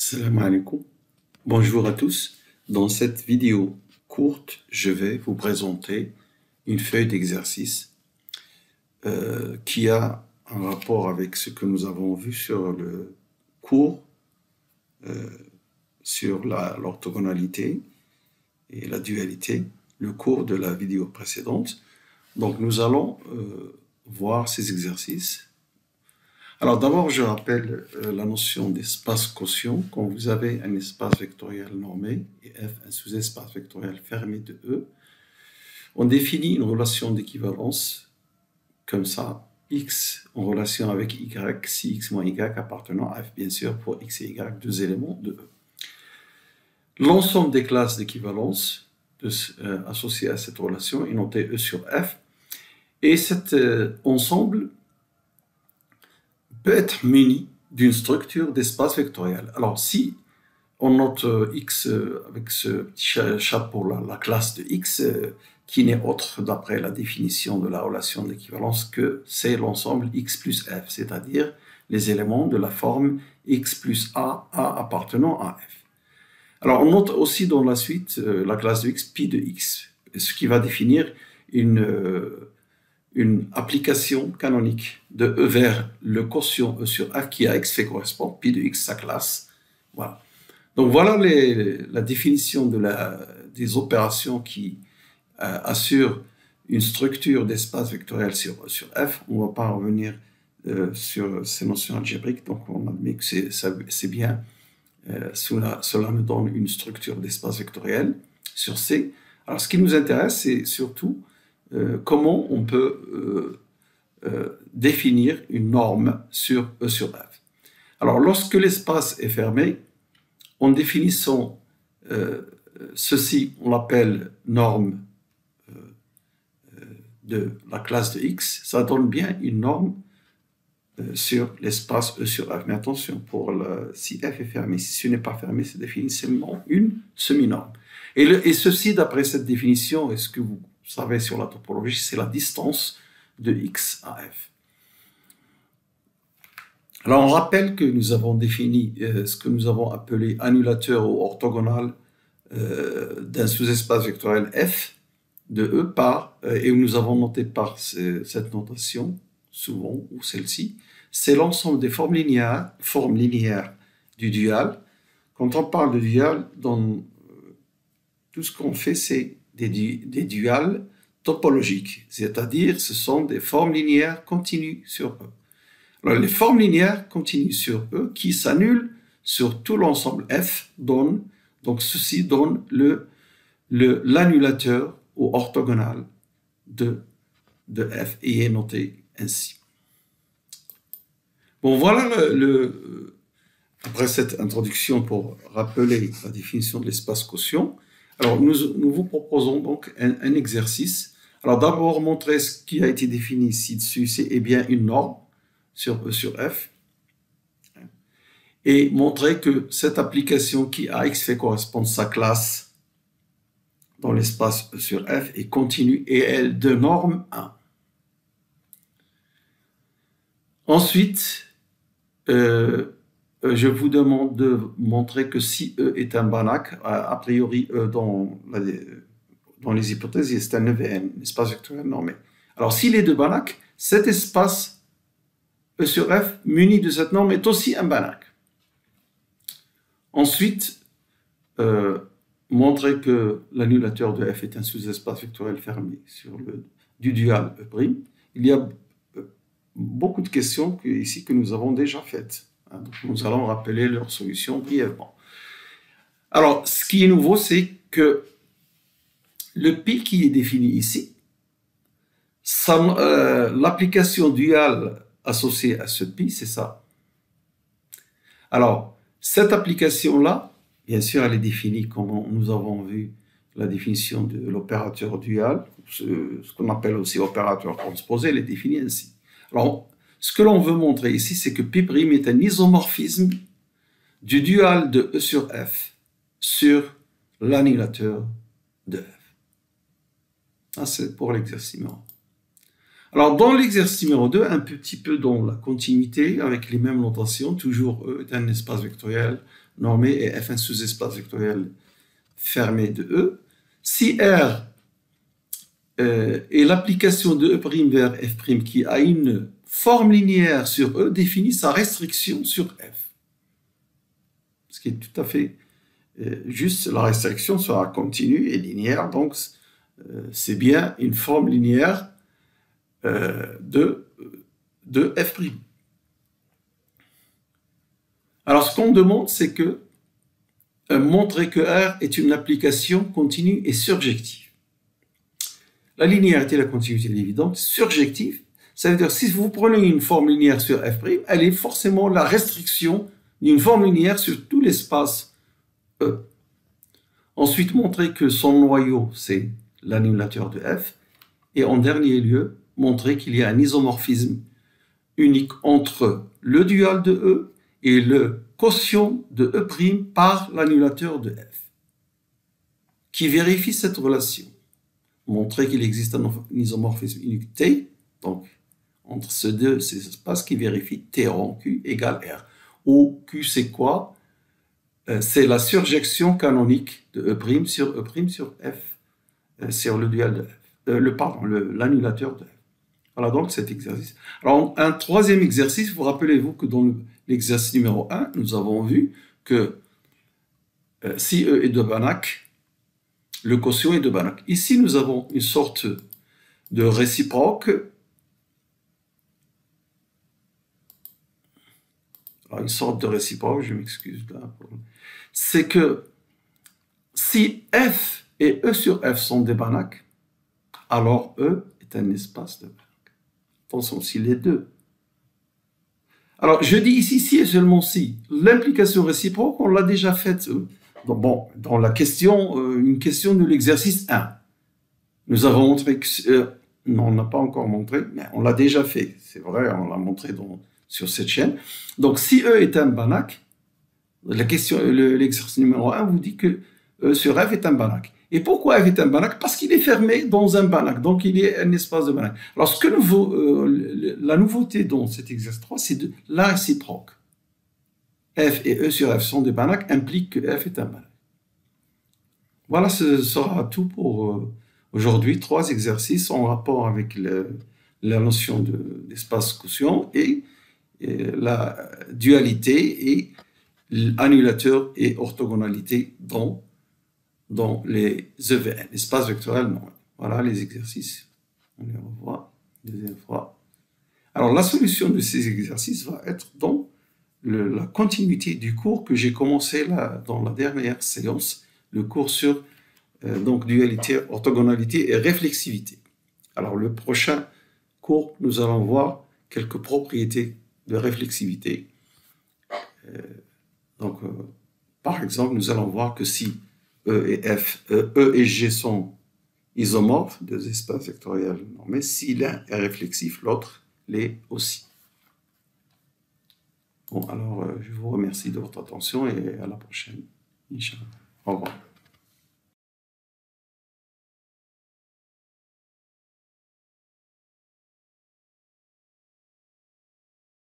Salam alaikum. Bonjour à tous. Dans cette vidéo courte, je vais vous présenter une feuille d'exercice qui a un rapport avec ce que nous avons vu sur le cours sur l'orthogonalité et la dualité, le cours de la vidéo précédente. Donc nous allons voir ces exercices. Alors d'abord, je rappelle la notion d'espace quotient. Quand vous avez un espace vectoriel normé et F, un sous-espace vectoriel fermé de E, on définit une relation d'équivalence comme ça, X en relation avec Y, si X moins Y appartenant à F, bien sûr, pour X et Y, deux éléments de E. L'ensemble des classes d'équivalence associées à cette relation est noté E sur F, et cet ensemble peut être muni d'une structure d'espace vectoriel. Alors, si on note X avec ce petit chapeau-là, la classe de X, qui n'est autre, d'après la définition de la relation d'équivalence, que c'est l'ensemble X plus F, c'est-à-dire les éléments de la forme X plus A appartenant à F. Alors, on note aussi dans la suite la classe de X, pi de X, ce qui va définir une application canonique de E vers le quotient E sur F qui à X fait correspond, pi de X, sa classe. Voilà. Donc voilà la définition des opérations qui assurent une structure d'espace vectoriel sur F. On ne va pas revenir sur ces notions algébriques, donc on admet que c'est bien. Cela nous donne une structure d'espace vectoriel sur C. Alors ce qui nous intéresse, c'est surtout comment on peut définir une norme sur E sur F. Alors, lorsque l'espace est fermé, en définissant ceci, on l'appelle norme de la classe de X, ça donne bien une norme sur l'espace E sur F. Mais attention, si F est fermé, si ce n'est pas fermé, c'est définit seulement une semi-norme. Et ceci, d'après cette définition, est-ce que vous savez sur la topologie, c'est la distance de X à F. Alors, on rappelle que nous avons défini ce que nous avons appelé annulateur ou orthogonal d'un sous-espace vectoriel F de E et nous avons noté par cette notation, souvent, ou celle-ci, c'est l'ensemble des formes linéaires du dual. Quand on parle de dual, tout ce qu'on fait, c'est des duals topologiques, c'est-à-dire ce sont des formes linéaires continues sur E. Alors, les formes linéaires continues sur E qui s'annulent sur tout l'ensemble F donc ceci donne l'annulateur ou orthogonal de F et est noté ainsi. Bon, voilà après cette introduction pour rappeler la définition de l'espace quotient. Alors, nous vous proposons donc un exercice. Alors, d'abord, montrer ce qui a été défini ci-dessus, c'est bien une norme sur E sur F. Et montrer que cette application qui à X fait correspondre sa classe dans l'espace E sur F est continue et elle de norme 1. Ensuite, je vous demande de montrer que si E est un Banach, a priori E dans les hypothèses, c'est un EVN, un espace vectoriel normé. Alors, s'il est de Banach, cet espace E sur F muni de cette norme est aussi un Banach. Ensuite, montrer que l'annulateur de F est un sous-espace vectoriel fermé du dual E'. Il y a beaucoup de questions ici que nous avons déjà faites. Donc nous allons rappeler leur solution brièvement. Alors, ce qui est nouveau, c'est que le pi qui est défini ici, l'application duale associée à ce pi, c'est ça. Alors, cette application-là, bien sûr, elle est définie comme nous avons vu la définition de l'opérateur dual, ce qu'on appelle aussi opérateur transposé, elle est définie ainsi. Alors, ce que l'on veut montrer ici, c'est que pi' est un isomorphisme du dual de E sur F sur l'annulateur de F. Ça, c'est pour l'exercice numéro 1. Alors, dans l'exercice numéro 2, un petit peu dans la continuité, avec les mêmes notations, toujours E est un espace vectoriel normé et F un sous-espace vectoriel fermé de E. Si R est l'application de E' vers F' qui a une forme linéaire sur E, définit sa restriction sur F. Ce qui est tout à fait juste, la restriction sera continue et linéaire, donc c'est bien une forme linéaire de F'. Alors ce qu'on demande, c'est que montrer que R est une application continue et surjective. La linéarité et la continuité est évidente. Surjective, ça veut dire si vous prenez une forme linéaire sur F', elle est forcément la restriction d'une forme linéaire sur tout l'espace E. Ensuite, montrer que son noyau, c'est l'annulateur de F. Et en dernier lieu, montrer qu'il y a un isomorphisme unique entre le dual de E et le quotient de E' par l'annulateur de F, qui vérifie cette relation. Montrer qu'il existe un isomorphisme unique T, donc entre ces espaces qui vérifient T rond Q égale R. Où Q c'est quoi? C'est la surjection canonique de E' sur F, sur le dual de F, l'annulateur de F. Voilà donc cet exercice. Alors un troisième exercice, vous rappelez-vous que dans l'exercice numéro 1, nous avons vu que si E est de Banach, le quotient est de Banach. Ici, nous avons une sorte de réciproque. Alors, une sorte de réciproque, je m'excuse là. C'est que si F et E sur F sont des Banach, alors E est un espace de Banach. Attention, si les deux. Alors, je dis ici si et seulement si. L'implication réciproque, on l'a déjà faite. Bon, dans la question, une question de l'exercice 1. Nous avons montré que... non, on n'a pas encore montré, mais on l'a déjà fait. C'est vrai, on l'a montré sur cette chaîne. Donc, si E est un Banach, l'exercice numéro 1 vous dit que E sur F est un Banach. Et pourquoi F est un Banach? Parce qu'il est fermé dans un Banach, donc il est un espace de Banach. Alors, la nouveauté dans cet exercice 3, c'est la réciproque. F et E sur F sont des Banach, implique que F est un Banach. Voilà, ce sera tout pour aujourd'hui. 3 exercices en rapport avec la notion d'espace quotient et la dualité et l'annulateur et orthogonalité dans les EVN, espace vectoriel normal. Voilà les exercices. On les revoit deuxième fois. Alors, la solution de ces exercices va être dans la continuité du cours que j'ai commencé dans la dernière séance, le cours sur donc dualité, orthogonalité et réflexivité. Alors, le prochain cours, nous allons voir quelques propriétés de réflexivité. Par exemple, nous allons voir que si E et G sont isomorphes, deux espaces vectoriels normés, si l'un est réflexif, l'autre l'est aussi. Bon, alors je vous remercie de votre attention et à la prochaine. Inch'Allah. Au revoir.